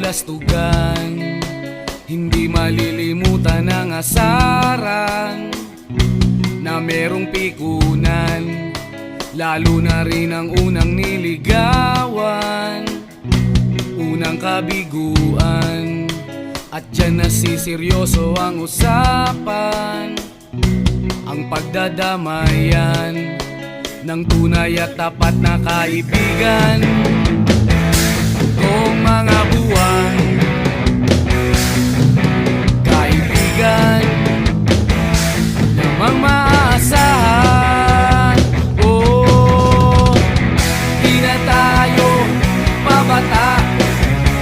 kabulastugan, hindi malilimutan ang asaran na merong pikunan, lalo na rin ang unang niligawan, unang kabiguan. At dyan nasiseryoso ang usapan, ang pagdadamayan ng tunay at tapat na kaibigan. Kung mga buwan, kaibigan namang maaasahan. Oh, di na tayo pabata,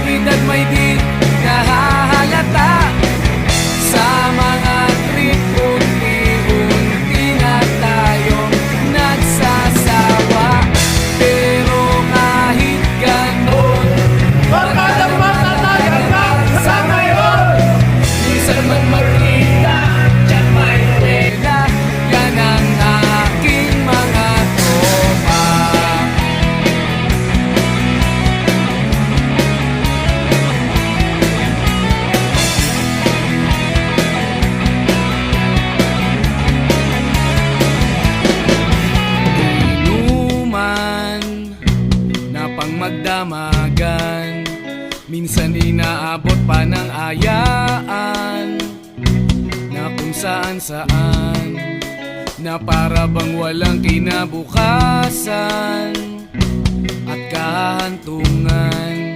edad may di nahahalata. Sa mga trip, unti-unti na tayong nagsasawa. Pero kahit ganon, Barkada tayo sa ngayon. minsan man magkita, dyan may pweda. Yan ang aking mga tropa. Inuman na pang magdamagan, minsan inaabot pa ng ayaan, na kung saan-saan, na para bang walang kinabukasan at kahantungan.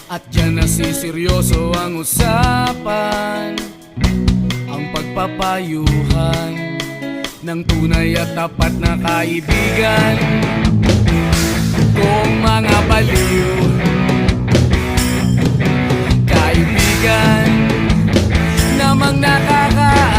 At dyan nasiseryoso ang usapan, ang pagpapayuhan ng tunay at tapat na kaibigan. Kung mga baliw, kaibigan namang nakaka